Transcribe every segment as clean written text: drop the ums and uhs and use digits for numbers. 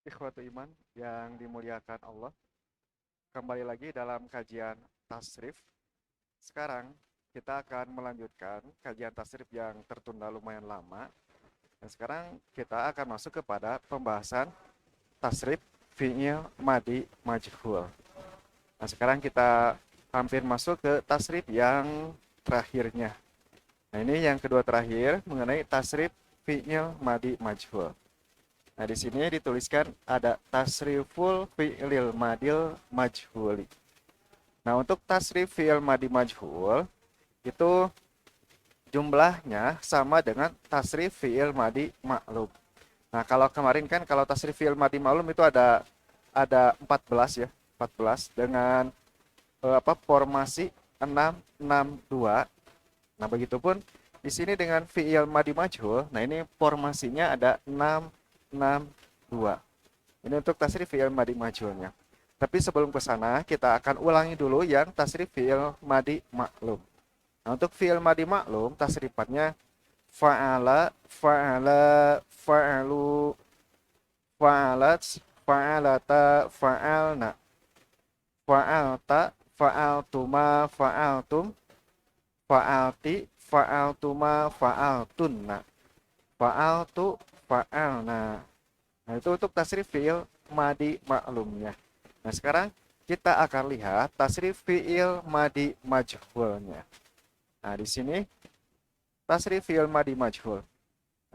Ikhwatu iman yang dimuliakan Allah, kembali lagi dalam kajian tasrif. Sekarang kita akan melanjutkan kajian tasrif yang tertunda lumayan lama. Dan sekarang kita akan masuk kepada pembahasan tasrif fi'il madi majhul. Nah, sekarang kita hampir masuk ke tasrif yang terakhirnya. Nah, ini yang kedua terakhir mengenai tasrif fi'il madi majhul. Nah, di sini dituliskan ada tasriful fi'lil madil majhuli. Nah, untuk tasrif fi'il madi majhul itu jumlahnya sama dengan tasrif fi'il madi maklum. Nah, kalau kemarin kan kalau tasrif fi'il madi maklum itu ada 14 ya, 14 dengan formasi 662. Nah, begitupun di sini dengan fi'il madi majhul. Nah, ini formasinya ada 662. Ini untuk tasrif fi'il madi majhulnya. Tapi sebelum ke sana, kita akan ulangi dulu yang tasrif fi'il madi maklum. Nah, untuk fi'il madi maklum, tasrifannya fa'ala, fa'ala, fa'alu, fa'alat, fa'alata, fa'alna, fa'alta, fa'altuma, fa'altum, fa'alti, fa'altuma, fa'altunna, fa'altu, fa'alna. Nah, itu untuk tasrif fi'il madi maklumnya. Nah, sekarang kita akan lihat tasrif fi'il madi majhulnya. Nah, di sini tasrif fi'il madi majhul.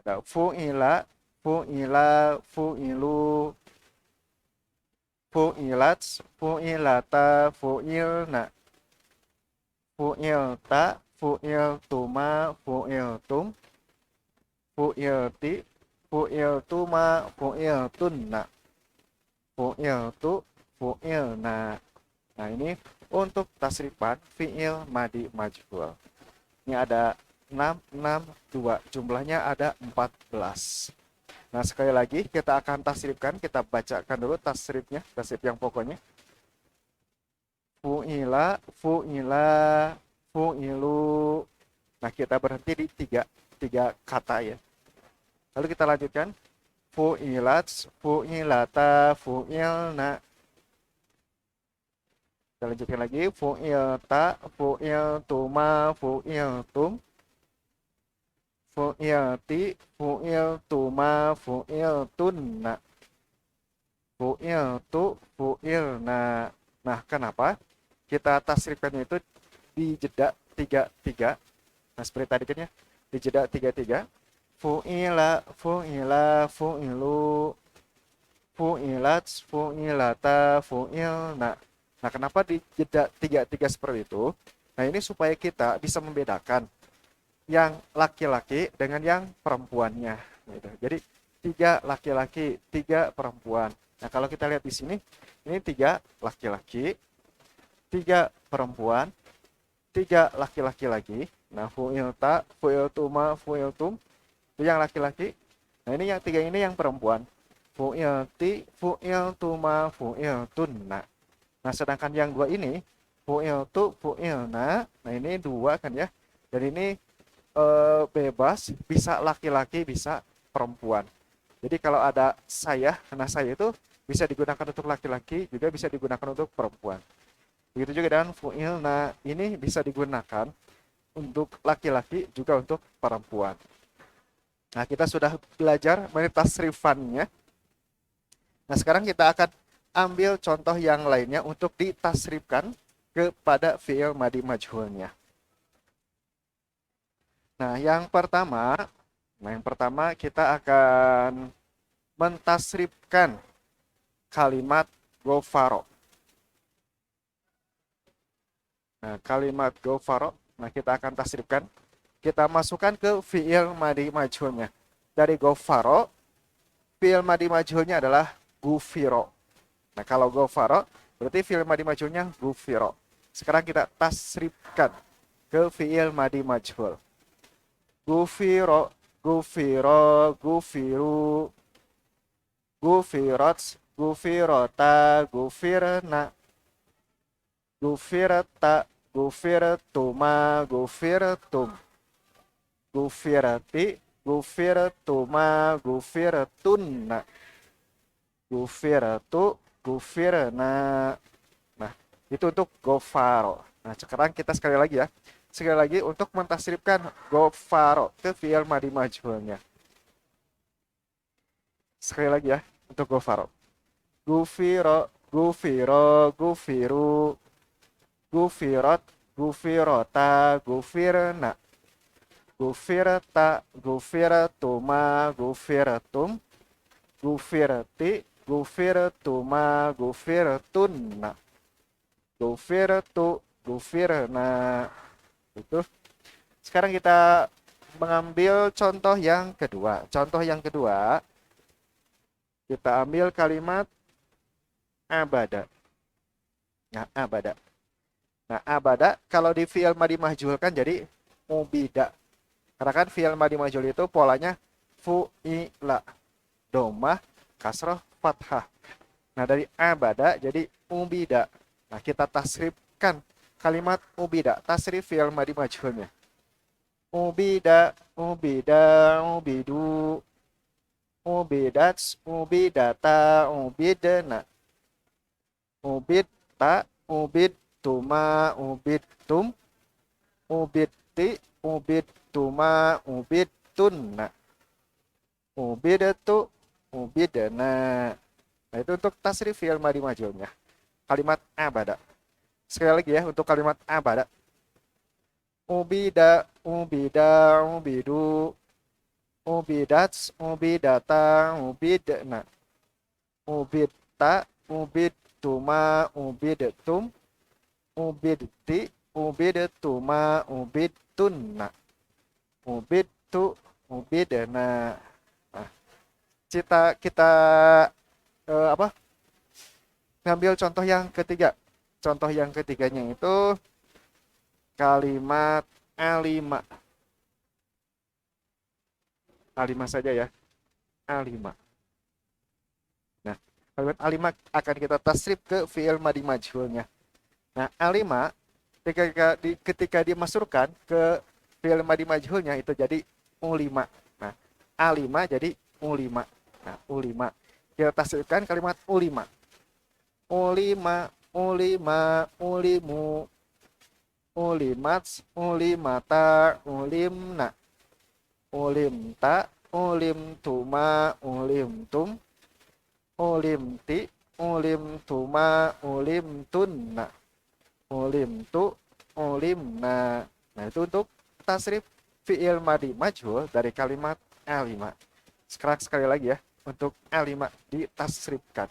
Ada fu'ila, fu'ila, fu'ilu, fu'ilat, fu'ilata, fu'ilna, fu'ilta, fu'iltuma, fu'iltum, fu'ilti, fu'iltuma, fu'iltunna, fu'iltu, fu'ilna. Nah, ini untuk tasrifan fi'il madi majhul. Ini ada 662, jumlahnya ada 14. Nah, sekali lagi kita akan tasrifkan, kita bacakan dulu tasrifnya, tasrif yang pokoknya. Fu'ila, fu'ila, fu'ilu. Nah, kita berhenti di tiga kata ya. Lalu kita lanjutkan. Fu'ilat, fu'ilata, fu'ilna. Kita lanjutkan lagi. Fu'ilta, fu'iltuma, fu'iltum, fu'ilti, fu'iltuma, fu'iltunna, fu'iltu, fu'ilna. Nah, kenapa kita tasrifkannya itu di jeda 3-3? Nah, seperti tadi kan ya, di jeda 3-3. Fu'ila, fu'ila, fu'ilu, fu'ilat, fu'ilata, fu'ilna. Nah, kenapa di jeda 3-3 seperti itu? Nah, ini supaya kita bisa membedakan yang laki-laki dengan yang perempuannya. Gitu. Jadi, 3 laki-laki, 3 perempuan. Nah, kalau kita lihat di sini, ini 3 laki-laki, 3 perempuan, 3 laki-laki lagi. Nah, fu'ilta, fu'iltuma, fu'iltum, itu yang laki-laki. Nah, ini yang 3 ini yang perempuan. Fu'ilti, fu'iltuma, fu'iltunna. Nah, sedangkan yang 2 ini, fu'iltu, fu'ilna. Nah, ini 2 kan ya. Dan ini bebas, bisa laki-laki, bisa perempuan. Jadi kalau ada saya, nah saya itu bisa digunakan untuk laki-laki, juga bisa digunakan untuk perempuan. Begitu juga dengan fu'ilna, ini bisa digunakan untuk laki-laki, juga untuk perempuan. Nah, kita sudah belajar mengenai tasrifannya. Nah, sekarang kita akan ambil contoh yang lainnya untuk ditasrifkan kepada fi'il madi majhulnya. Nah, yang pertama kita akan mentasrifkan kalimat gofaro. Nah, kalimat gofaro, nah kita akan tasrifkan. Kita masukkan ke fi'il madi majhulnya. Dari gofaro, fi'il madi majhulnya adalah gufiro. Nah, kalau gofaro, berarti fi'il madi majhulnya gufiro. Sekarang kita tasrifkan ke fi'il madi majhul. Gufiro, gufiro, gufiru, gufirots, gufirota, gufirna, gufirta, gufirtuma, gufirtum, gufirati, gufirtuma, gufirtunna, gufiratu, gufirna. Nah, itu untuk gofaro. Nah, sekarang kita sekali lagi ya. Sekali lagi untuk mentasrifkan gofaro ke fi'il madi majhulnya. Sekali lagi ya untuk gofaro. Gufiro, gufiro, gufiru, gufirot, gufirota, gufirna, gufirta, gufirtuma, gufirtum, gufirti, gufirtuma, gufirtunna, gufirtu, gufirna. Itu. Sekarang kita mengambil contoh yang kedua. Contoh yang kedua, kita ambil kalimat abada. Nah, abada. Nah, abada kalau di fi'il madi mahjul kan jadi mubida. Karena kan fi'il madi majhul itu polanya fu'ila, domah, kasroh, fathah. Nah, dari abada jadi ubida. Nah, kita tasrifkan kalimat ubida, tasrif fi'il madi majhulnya. Ubida, ubida, ubidu, ubidats, ubidata, ubidna, ubidta, ubidtuma, ubidtum, ubidti, ubidtuma, ubidtunna, ubidatu, ubidana. Nah, itu untuk tasrif fi'il madi majhulnya. Kalimat abada. Sekali lagi ya untuk kalimat abada. Ubida, ubida, ubidu, ubidats, ubidata, ubidna, ubidta, ubidtuma, ubidtum, ubidti, ubidtuma, ubidtunna, ubidtu, ubidna. Nah, kita ngambil contoh yang ketiga. Contoh yang ketiganya itu kalimat alima. Alima saja ya. Alima. Nah, kalimat alima akan kita tasrif ke fi'il madi majhulnya. Nah, alima ketika dimasukkan ke fi'il madi majhulnya itu jadi ulima. Nah, alima jadi ulima. Nah, ulima. Kita tasrifkan kalimat ulima. Ulima, ulima, ulimu, ulimats, ulimata, ulimna, ulimta, ulimtuma, ulimtum, ulimti, ulimtuma, ulimtunna, ulimtu, ulimna. Nah, itu untuk tasrif fi'il madi majhul dari kalimat alima. Sekarang sekali lagi ya untuk alima ditasrifkan.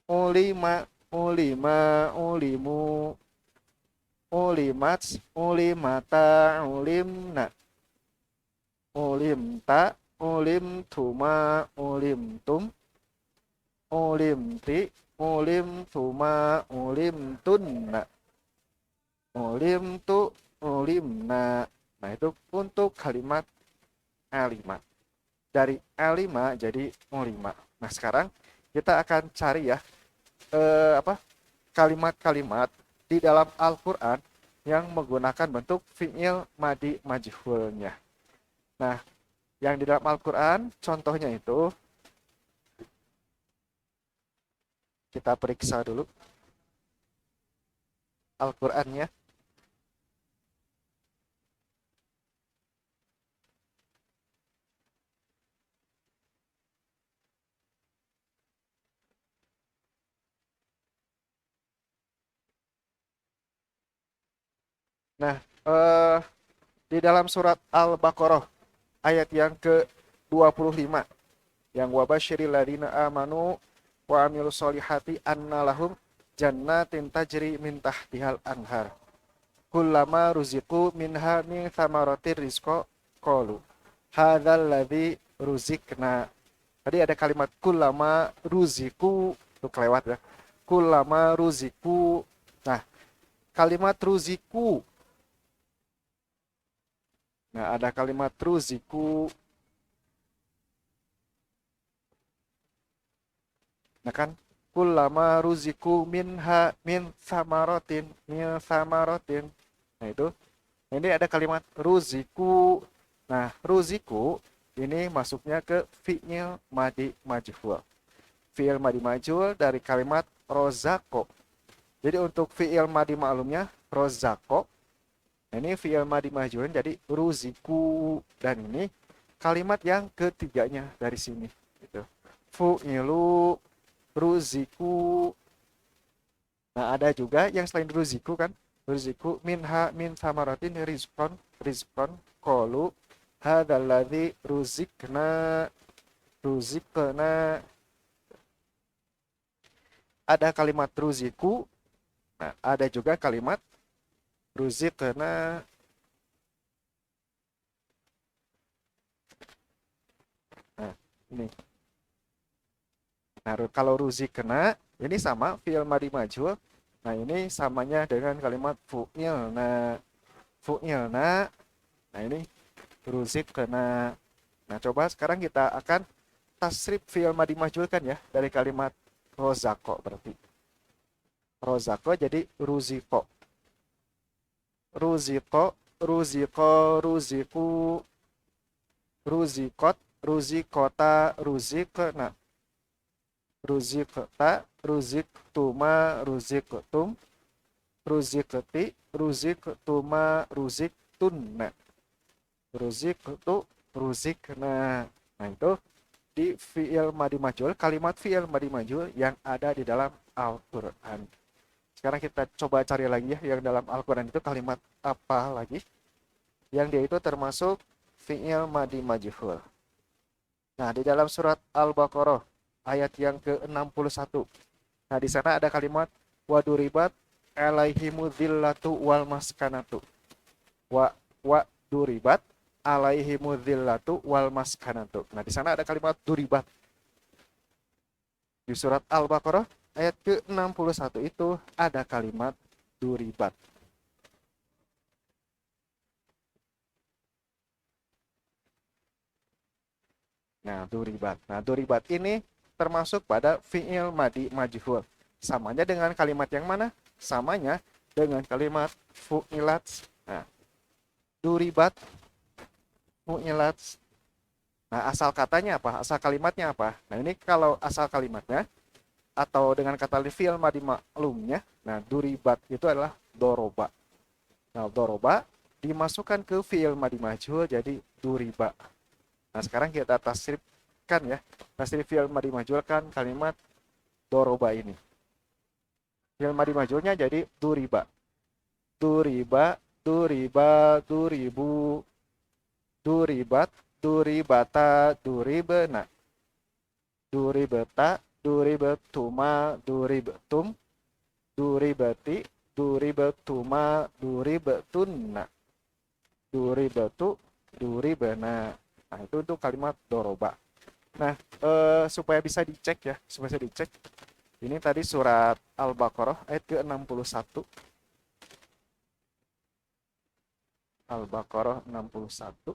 Ulima, ulima, ulimu, ulimats, ulimata, ulimna, ulimta, ulimtuma, ulimtum, ulimti, ulimtuma, ulimtunna, ulimtu, ulimna. Nah, itu untuk kalimat alima. Dari alima jadi ulima. Nah, sekarang kita akan cari ya kalimat-kalimat di dalam Al-Quran yang menggunakan bentuk fi'il madi majhulnya. Nah, yang di dalam Al-Quran contohnya itu kita periksa dulu Al-Qurannya. Nah, di dalam surat Al-Baqarah ayat yang ke-25 yang wabasyiril ladina amanu wa amilus solihati anna lahum jannatin tajri min tahtihal anhar kullama ruziqu minha min thamaratir rizqa qalu hadzal ladzi ruzikna. Tadi ada kalimat kullama ruziku, itu kelewat ya. Kullama ruziku. Nah, kalimat ruziku. Nah, ada kalimat ruziku. Nah kan, kullama ruziku minha min samarotin, min samarotin. Nah itu. Nah, ini ada kalimat ruziku. Nah, ruziku ini masuknya ke fi'il madi majhul. Fi'il madi majhul dari kalimat rozako. Jadi untuk fi'il madi ma'lumnya rozako. Ini fi'il madi majhul jadi ruziku, dan ini kalimat yang ketiganya dari sini gitu. Fu'ilu ruziku. Nah, ada juga yang selain ruziku kan. Ruziku minha min samaratin rizqon qalu hadzalladzi ruzikna. Ada kalimat ruziku. Nah, ada juga kalimat ruzikna. Nah, ini. Nah, kalau ruzikna ini sama fi'il madi majhul. Nah, ini samanya dengan kalimat fu'ilna. Fu'ilna. Nah, ini ruzikna. Nah, coba sekarang kita akan tasrif fi'il madi majhul kan ya dari kalimat rozako berarti. Rozako jadi ruziko. Ruziko, ruziko, ruziku, ruzikot, ruzikota, ruzikna. Ruzikta, ruziktuma, ruziktum, ruzikti, ruziktuma, ruziktunna. Ruziktu, ruzikna. Nah, itu di fi'il madi majhul, kalimat fi'il madi majhul yang ada di dalam Al-Qur'an. Sekarang kita coba cari lagi ya yang dalam Al-Qur'an itu kalimat apa lagi yang dia itu termasuk fi'il madi majhul. Nah, di dalam surat Al-Baqarah ayat yang ke-61. Nah, di sana ada kalimat waduribat alaihimu dzillatu wal maskanatu. Wa duribat alaihimu dzillatu wal maskanatu. Nah, di sana ada kalimat duribat. Di surat Al-Baqarah ayat ke-61 itu ada kalimat duribat. Nah, duribat ini termasuk pada fi'il madi majhul. Samanya dengan kalimat yang mana? Samanya dengan kalimat fu'ilat. Nah, duribat, fu'ilat. Nah, asal katanya apa? Asal kalimatnya apa? Nah, ini kalau asal kalimatnya atau dengan kata fi'il madi ma'lumnya, nah, duribat itu adalah doroba. Nah, doroba dimasukkan ke fi'il madi majhul jadi duriba. Nah, sekarang kita tasrifkan ya. Tasrif fi'il madi majhul kan kalimat doroba ini. Fi'il madi majhulnya jadi duriba. Duriba, duriba, duribu. Duribat, duribata, duribena. Duribeta, duribetuma, duribtum. Duribeti, duribetuma, duribetunna. Duribetu, duribena. Nah, itu untuk kalimat doroba. Nah, supaya bisa dicek ya, supaya bisa dicek. Ini tadi surat Al-Baqarah ayat ke-61. Al-Baqarah 61.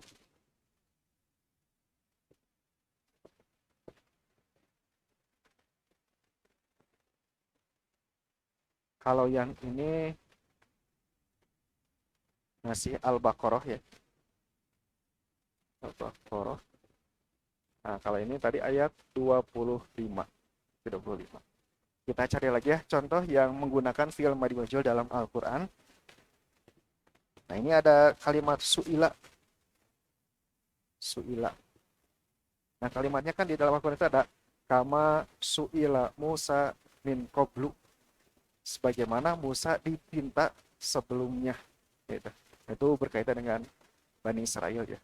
Kalau yang ini masih Al-Baqarah ya. Al-Baqarah. Nah, kalau ini tadi ayat 25. 25. Kita cari lagi ya contoh yang menggunakan fi'il madi majhul dalam Al-Qur'an. Nah, ini ada kalimat su'ila. Su'ila. Nah, kalimatnya kan di dalam Al-Qur'an itu ada kama su'ila Musa min qablu. Sebagaimana Musa dipinta sebelumnya. Gitu. Itu berkaitan dengan Bani Israel ya.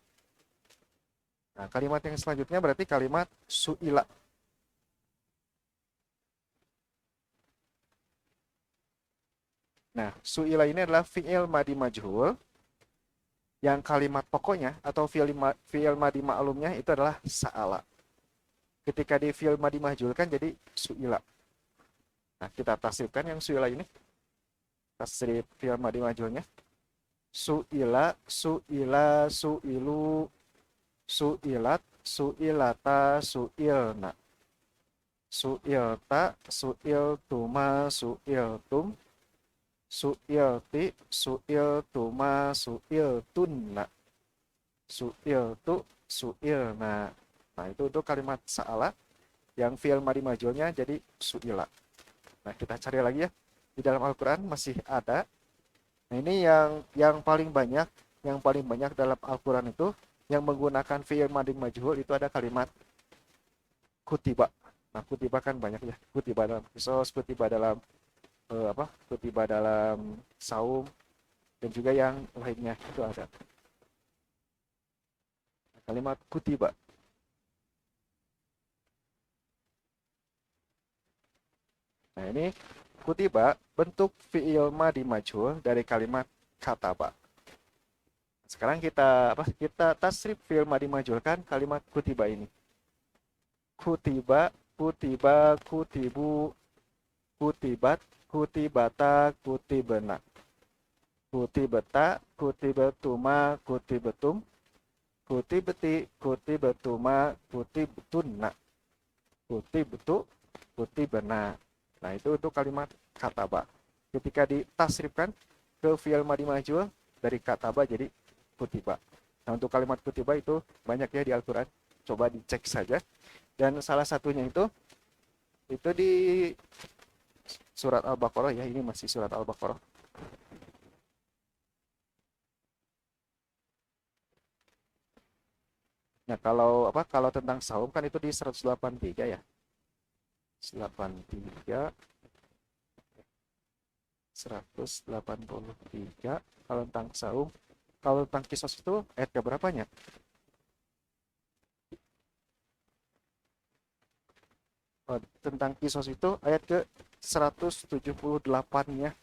Nah, kalimat yang selanjutnya berarti kalimat su'ila. Nah, su'ila ini adalah fi'il madi majhul yang kalimat pokoknya atau fi'il madi ma'lumnya itu adalah sa'ala. Ketika di fi'il madi majhul kan jadi su'ila. Nah, kita tasrifkan yang su'ila ini. Tasrif fi'il madi majhulnya. Su'ila, su'ila, su'ilu, su'ilat, su'ilata, su'ilna. Su'ilta, su'iltuma, su'iltum. Su'ilti, su'iltuma, su'iltunna. su'iltu, su'il. Nah itu untuk kalimat sa'ala yang fi'il madi majhulnya jadi su'ila. Nah, kita cari lagi ya. Di dalam Al-Qur'an masih ada. Nah, ini yang paling banyak dalam Al-Qur'an itu yang menggunakan fi'il madi majhul itu ada kalimat kutiba. Nah, kutiba kan banyak ya. Kutiba dalam kisos, kutiba dalam Kutiba dalam saum dan juga yang lainnya itu ada. Kalimat kutiba. Nah, ini kutiba bentuk fi'il madi majhul dari kalimat kataba. Sekarang kita tasrif fi'il madi majhul kan kalimat kutiba ini. Kutiba, kutiba, kutibu, kutibat, kutibata, kutibena. Kutibata, kutibatuma, kutibetum, kutibeti, kutibetuma, kutibetunna. Kutibetu, kutibena. Nah, itu untuk kalimat kataba. Ketika ditasrifkan ke fi'il madi majhul dari kataba jadi kutiba. Nah, untuk kalimat kutiba itu banyak ya di Al-Qur'an. Coba dicek saja. Dan salah satunya itu di surat Al-Baqarah ya, ini masih surat Al-Baqarah. Nah, kalau tentang saum kan itu di 183 ya. 183 kalau tentang saum. Kalau tentang kisos itu ayat ke berapanya? Tentang kisos itu ayat ke 178 ya.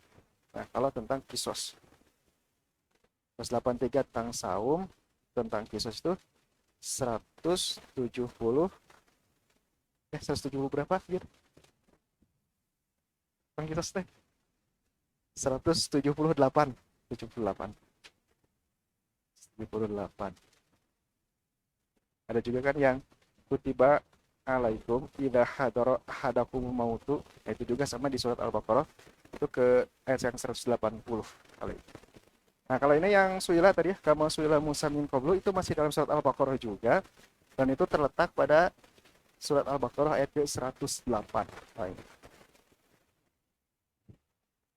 Nah, kalau tentang kisos 183 tentang saum, tentang kisos itu 170 170 berapa gitu? Tentang kisos teh 178 78 78. Ada juga kan yang kutiba alaikum idza hadara hadakum mautu, itu juga sama di surat Al-Baqarah itu ke ayat yang 180 kali. Nah, kalau ini yang suila tadi ya, kama suila Musa min qablu itu masih dalam surat Al-Baqarah juga dan itu terletak pada surat Al-Baqarah ayat ke 108.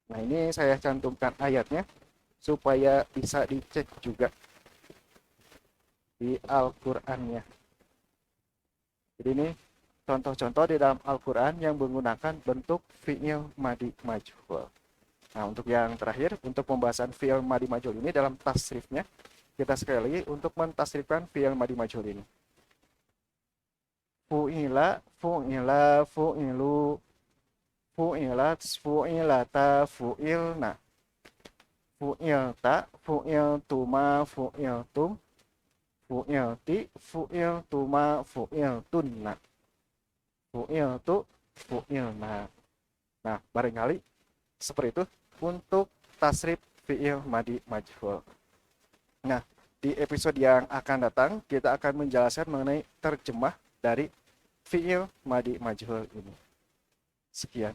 Nah, ini saya cantumkan ayatnya supaya bisa dicek juga di Al-Qur'annya. Jadi ini contoh-contoh di dalam Al-Quran yang menggunakan bentuk fi'il madi majhul. Nah, untuk yang terakhir, untuk pembahasan fi'il madi majhul ini dalam tasrifnya, kita sekali lagi untuk mentasrifkan fi'il madi majhul ini. Fu'ila, fu'ila, fu'ilu, fu'ilat, fu'ilata, fu'ilna, fu'ilta, fu'iltuma, fu'iltum, fu'ilti, fu'iltuma, fu'iltunna, fu'iltu, fu'ilna. Nah, barangkali seperti itu untuk tasrif fi'il madi majhul. Nah, di episode yang akan datang kita akan menjelaskan mengenai terjemah dari fi'il madi majhul ini. Sekian.